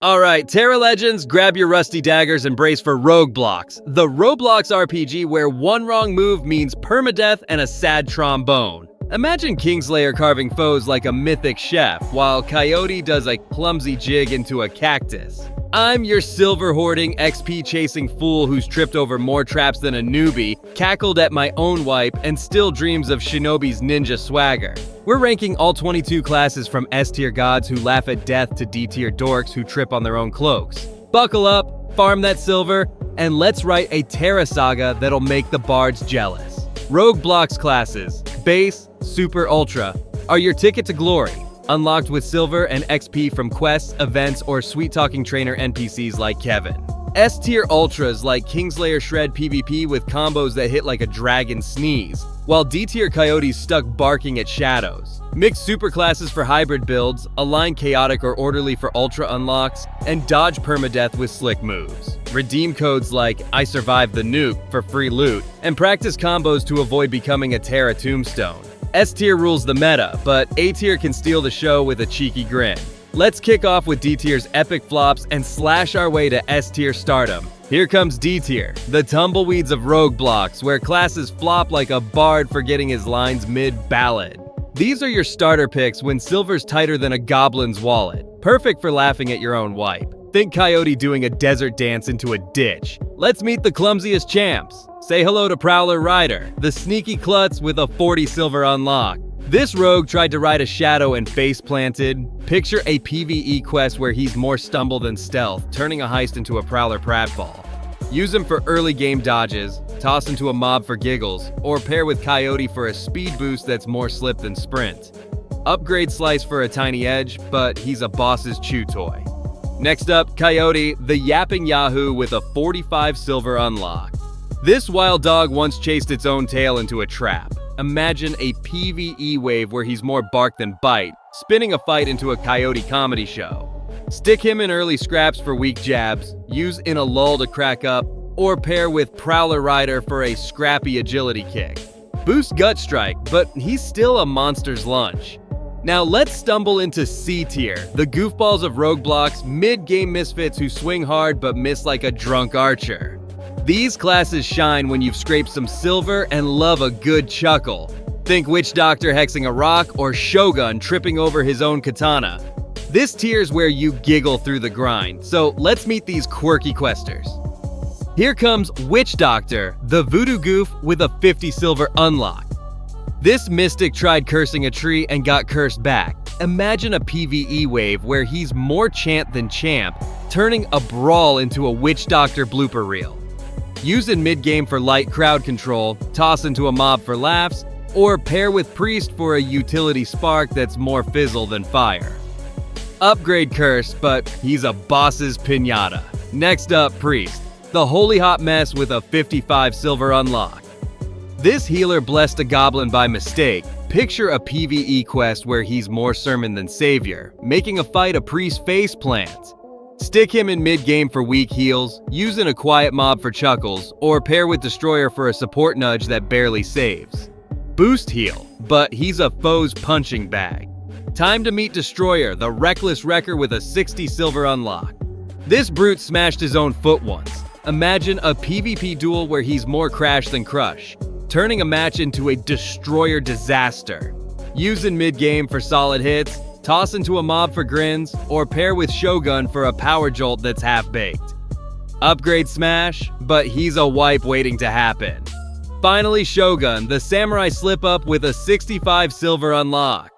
Alright, Terra Legends, grab your rusty daggers and brace for RogueBlox, the Roblox RPG where one wrong move means permadeath and a sad trombone. Imagine Kingslayer carving foes like a mythic chef, while Coyote does a clumsy jig into a cactus. I'm your silver-hoarding, XP-chasing fool who's tripped over more traps than a newbie, cackled at my own wipe, and still dreams of Shinobi's ninja swagger. We're ranking all 22 classes from S-tier gods who laugh at death to D-tier dorks who trip on their own cloaks. Buckle up, farm that silver, and let's write a Terra saga that'll make the bards jealous. RogueBlox classes, Base, Super, Ultra, are your ticket to glory. Unlocked with silver and XP from quests, events, or sweet-talking trainer NPCs like Kevin. S-tier ultras like Kingslayer shred PvP with combos that hit like a dragon sneeze, while D-tier coyotes stuck barking at shadows. Mix superclasses for hybrid builds, align chaotic or orderly for ultra unlocks, and dodge permadeath with slick moves. Redeem codes like ISurvivedTheNuke for free loot, and practice combos to avoid becoming a Terra tombstone. S-tier rules the meta, but A-tier can steal the show with a cheeky grin. Let's kick off with D-tier's epic flops and slash our way to S-tier stardom. Here comes D-tier, the tumbleweeds of RogueBlox, where classes flop like a bard forgetting his lines mid-ballad. These are your starter picks when silver's tighter than a goblin's wallet. Perfect for laughing at your own wipe. Think Coyote doing a desert dance into a ditch. Let's meet the clumsiest champs. Say hello to Prowler Rider, the sneaky klutz with a 40 silver unlock. This rogue tried to ride a shadow and face planted. Picture a PvE quest where he's more stumble than stealth, turning a heist into a Prowler pratfall. Use him for early game dodges, toss into a mob for giggles, or pair with Coyote for a speed boost that's more slip than sprint. Upgrade Slice for a tiny edge, but he's a boss's chew toy. Next up, Coyote, the yapping yahoo with a 45 silver unlock. This wild dog once chased its own tail into a trap. Imagine a PvE wave where he's more bark than bite, spinning a fight into a Coyote comedy show. Stick him in early scraps for weak jabs, use in a lull to crack up, or pair with Prowler Rider for a scrappy agility kick. Boost Gut Strike, but he's still a monster's lunch. Now let's stumble into C-tier, the goofballs of RogueBlox, mid-game misfits who swing hard but miss like a drunk archer. These classes shine when you've scraped some silver and love a good chuckle. Think Witch Doctor hexing a rock or Shogun tripping over his own katana. This tier's where you giggle through the grind, so let's meet these quirky questers. Here comes Witch Doctor, the voodoo goof with a 50 silver unlock. This mystic tried cursing a tree and got cursed back. Imagine a PvE wave where he's more chant than champ, turning a brawl into a Witch Doctor blooper reel. Use in mid-game for light crowd control, toss into a mob for laughs, or pair with Priest for a utility spark that's more fizzle than fire. Upgrade Curse, but he's a boss's pinata. Next up, Priest, the holy hot mess with a 55 silver unlock. This healer blessed a goblin by mistake. Picture a PvE quest where he's more sermon than savior, making a fight a priest face plants. Stick him in mid-game for weak heals, use in a quiet mob for chuckles, or pair with Destroyer for a support nudge that barely saves. Boost heal, but he's a foe's punching bag. Time to meet Destroyer, the reckless wrecker with a 60 silver unlock. This brute smashed his own foot once. Imagine a PvP duel where he's more crash than crush, turning a match into a Destroyer disaster. Use in mid-game for solid hits, toss into a mob for grins, or pair with Shogun for a power jolt that's half-baked. Upgrade Smash, but he's a wipe waiting to happen. Finally, Shogun, the samurai slip-up with a 65 silver unlock.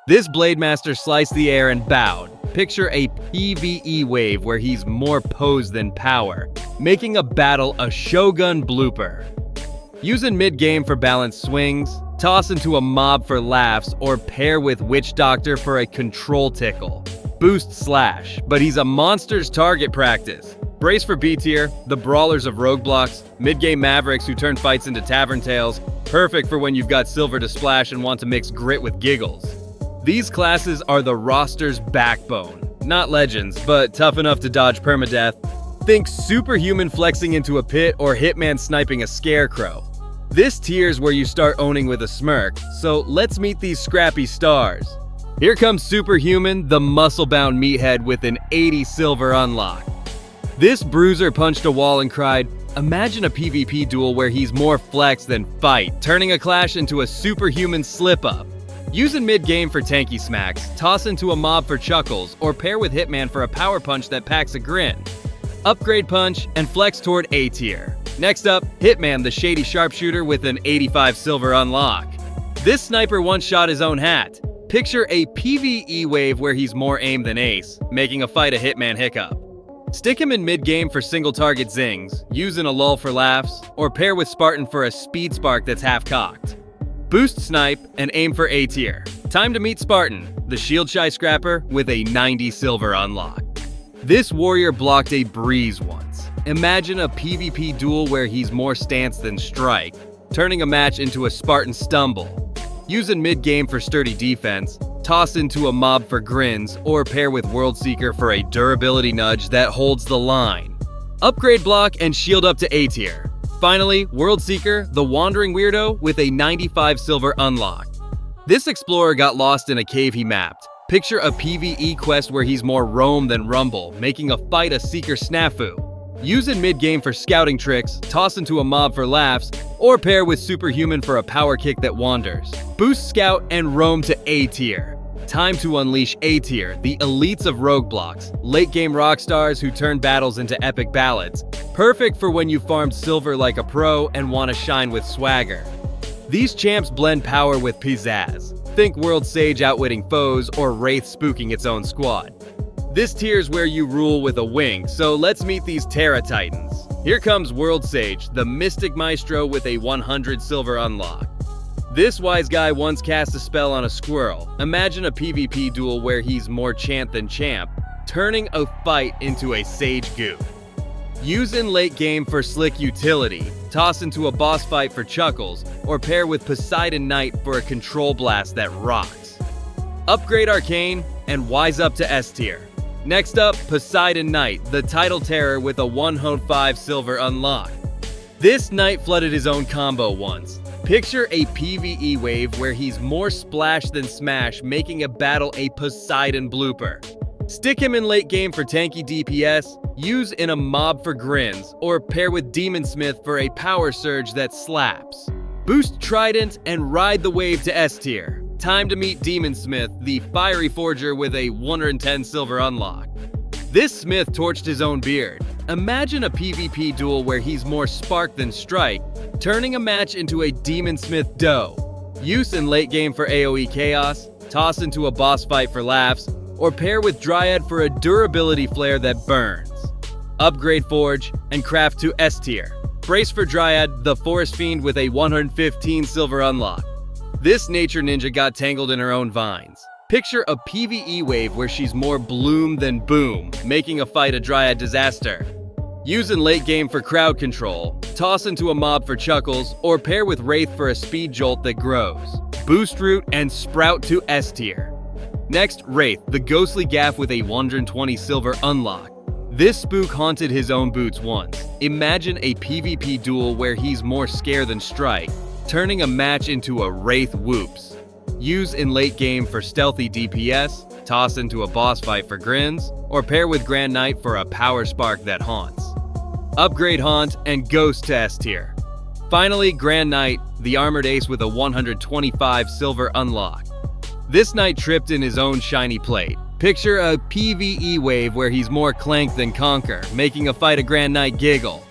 This Blade Master sliced the air and bowed. Picture a PvE wave where he's more pose than power, making a battle a Shogun blooper. Use in mid-game for balanced swings, toss into a mob for laughs, or pair with Witch Doctor for a control tickle. Boost Slash, but he's a monster's target practice. Brace for B-tier, the brawlers of RogueBlox, mid-game mavericks who turn fights into tavern tales, perfect for when you've got silver to splash and want to mix grit with giggles. These classes are the roster's backbone. Not legends, but tough enough to dodge permadeath. Think superhuman flexing into a pit or hitman sniping a scarecrow. This tier's where you start owning with a smirk, so let's meet these scrappy stars. Here comes Superhuman, the muscle-bound meathead with an 80 silver unlock. This bruiser punched a wall and cried, "Imagine a PvP duel where he's more flex than fight," turning a clash into a superhuman slip-up. Use in mid-game for tanky smacks, toss into a mob for chuckles, or pair with Hitman for a power punch that packs a grin. Upgrade punch and flex toward A tier. Next up, Hitman, the shady sharpshooter with an 85 silver unlock. This sniper once shot his own hat. Picture a PvE wave where he's more aim than ace, making a fight a Hitman hiccup. Stick him in mid-game for single-target zings, use in a lull for laughs, or pair with Spartan for a speed spark that's half-cocked. Boost snipe and aim for A tier. Time to meet Spartan, the shield shy scrapper with a 90 silver unlock. This warrior blocked a breeze once. Imagine a PvP duel where he's more stance than strike, turning a match into a Spartan stumble. Use in mid-game for sturdy defense, toss into a mob for grins, or pair with Worldseeker for a durability nudge that holds the line. Upgrade block and shield up to A tier. Finally, Worldseeker, the wandering weirdo with a 95 silver unlock. This explorer got lost in a cave he mapped. Picture a PvE quest where he's more roam than rumble, making a fight a seeker snafu. Use in mid-game for scouting tricks, toss into a mob for laughs, or pair with Superhuman for a power kick that wanders. Boost scout and roam to A tier. Time to unleash A tier, the elites of RogueBlox, late-game rock stars who turn battles into epic ballads. Perfect for when you farmed silver like a pro and want to shine with swagger. These champs blend power with pizzazz. Think World Sage outwitting foes or Wraith spooking its own squad. This tier's where you rule with a wing, so let's meet these Terra Titans. Here comes World Sage, the Mystic Maestro with a 100 silver unlock. This wise guy once cast a spell on a squirrel. Imagine a PvP duel where he's more chant than champ, turning a fight into a sage goof. Use in late game for slick utility, toss into a boss fight for chuckles, or pair with Poseidon Knight for a control blast that rocks. Upgrade Arcane and wise up to S tier. Next up, Poseidon Knight, the title terror with a 105 silver unlock. This knight flooded his own combo once. Picture a PvE wave where he's more splash than smash, making a battle a Poseidon blooper. Stick him in late game for tanky DPS, use in a mob for grins, or pair with Demon Smith for a power surge that slaps. Boost Trident and ride the wave to S tier. Time to meet Demon Smith, the fiery forger with a 110 silver unlock. This Smith torched his own beard. Imagine a PvP duel where he's more spark than strike, turning a match into a Demon Smith dough. Use in late game for AoE chaos, toss into a boss fight for laughs, or pair with Dryad for a durability flare that burns. Upgrade Forge and craft to S tier. Brace for Dryad, the Forest Fiend with a 115 silver unlock. This nature ninja got tangled in her own vines. Picture a PvE wave where she's more bloom than boom, making a fight a Dryad disaster. Use in late game for crowd control, toss into a mob for chuckles, or pair with Wraith for a speed jolt that grows. Boost root and sprout to S tier. Next, Wraith, the ghostly gaff with a 120 silver unlock. This spook haunted his own boots once. Imagine a PvP duel where he's more scare than strike, turning a match into a Wraith whoops. Use in late game for stealthy DPS, toss into a boss fight for grins, or pair with Grand Knight for a power spark that haunts. Upgrade Haunt and Ghost to S tier. Finally, Grand Knight, the armored ace with a 125 silver unlock. This knight tripped in his own shiny plate. Picture a PvE wave where he's more clank than conquer, making a fight a Grand Knight giggle.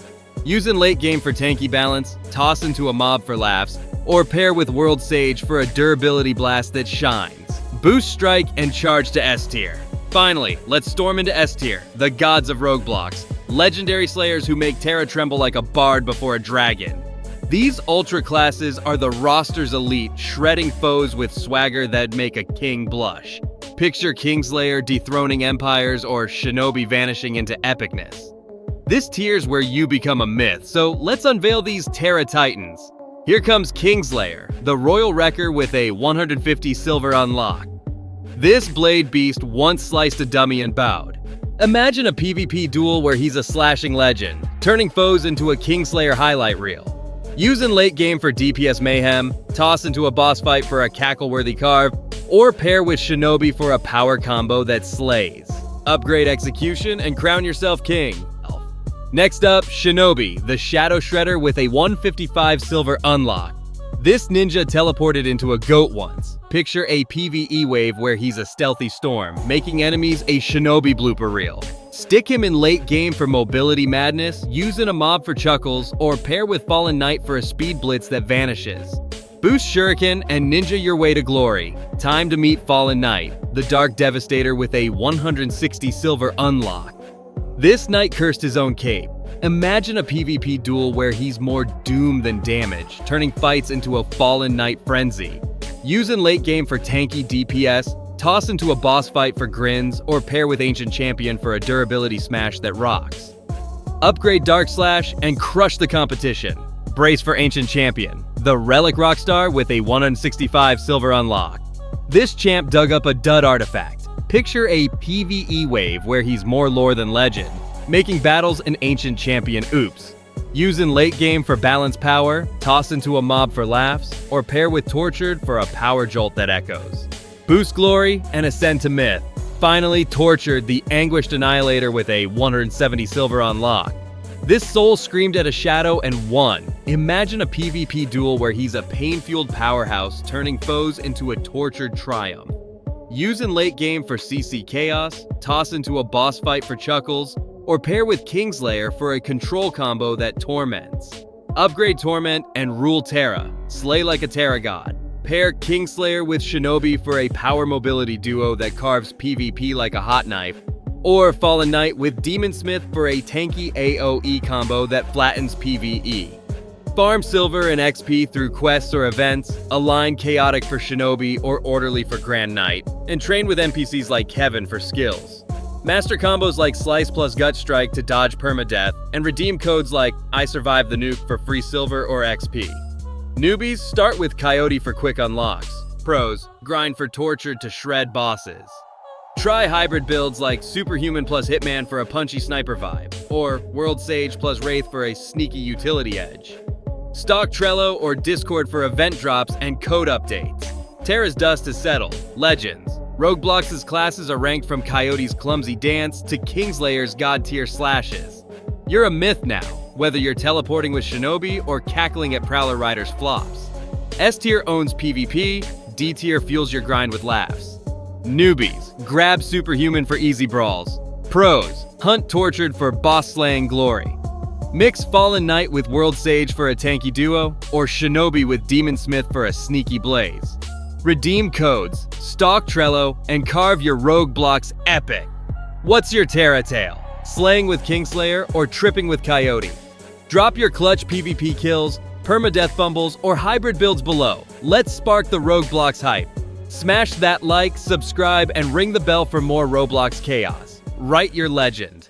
Use in late game for tanky balance, toss into a mob for laughs, or pair with World Sage for a durability blast that shines. Boost strike and charge to S tier. Finally, let's storm into S tier, the gods of RogueBlox, legendary slayers who make Terra tremble like a bard before a dragon. These ultra classes are the roster's elite, shredding foes with swagger that make a king blush. Picture Kingslayer dethroning empires or Shinobi vanishing into epicness. This tier's where you become a myth, so let's unveil these Terra Titans. Here comes Kingslayer, the royal wrecker with a 150 silver unlock. This blade beast once sliced a dummy and bowed. Imagine a PvP duel where he's a slashing legend, turning foes into a Kingslayer highlight reel. Use in late game for DPS mayhem, toss into a boss fight for a cackle-worthy Carve, or pair with Shinobi for a power combo that slays. Upgrade execution and crown yourself king. Next up, Shinobi, the Shadow Shredder with a 155 silver unlock. This ninja teleported into a goat once. Picture a PvE wave where he's a stealthy storm, making enemies a Shinobi blooper reel. Stick him in late game for mobility madness, use in a mob for chuckles, or pair with Fallen Knight for a speed blitz that vanishes. Boost Shuriken and ninja your way to glory. Time to meet Fallen Knight, the Dark Devastator with a 160 silver unlock. This knight cursed his own cape. Imagine a PvP duel where he's more doom than damage, turning fights into a Fallen Knight frenzy. Use in late game for tanky DPS, toss into a boss fight for grins, or pair with Ancient Champion for a durability smash that rocks. Upgrade Dark Slash and crush the competition. Brace for Ancient Champion, the Relic Rockstar with a 165 silver unlock. This champ dug up a dud artifact. Picture a PvE wave where he's more lore than legend, making battles an Ancient Champion oops. Use in late game for balance power, toss into a mob for laughs, or pair with Tortured for a power jolt that echoes. Boost glory and ascend to myth. Finally, Tortured, the Anguished Annihilator with a 170 silver unlock. This soul screamed at a shadow and won. Imagine a PvP duel where he's a pain-fueled powerhouse turning foes into a tortured triumph. Use in late game for CC Chaos, toss into a boss fight for chuckles, or pair with Kingslayer for a control combo that torments. Upgrade Torment and rule Terra, slay like a Terra god. Pair Kingslayer with Shinobi for a power mobility duo that carves PvP like a hot knife, or Fallen Knight with Demonsmith for a tanky AoE combo that flattens PvE. Farm silver and XP through quests or events, align Chaotic for Shinobi or Orderly for Grand Knight, and train with NPCs like Kevin for skills. Master combos like Slice plus Gut Strike to dodge permadeath, and redeem codes like ISurvivedTheNuke for free silver or XP. Newbies, start with Coyote for quick unlocks. Pros, grind for Tortured to shred bosses. Try hybrid builds like Superhuman plus Hitman for a punchy sniper vibe, or World Sage plus Wraith for a sneaky utility edge. Stock Trello or Discord for event drops and code updates. Terra's dust is settled. Legends. RogueBlox's classes are ranked from Coyote's clumsy dance to Kingslayer's god-tier slashes. You're a myth now, whether you're teleporting with Shinobi or cackling at Prowler Rider's flops. S-tier owns PvP, D-tier fuels your grind with laughs. Newbies, grab Superhuman for easy brawls. Pros, hunt Tortured for boss-slaying glory. Mix Fallen Knight with World Sage for a tanky duo, or Shinobi with Demonsmith for a sneaky blaze. Redeem codes, stalk Trello, and carve your RogueBlox epic. What's your Terra tale? Slaying with Kingslayer or tripping with Coyote? Drop your clutch PvP kills, permadeath fumbles, or hybrid builds below. Let's spark the RogueBlox hype. Smash that like, subscribe, and ring the bell for more Roblox chaos. Write your legend.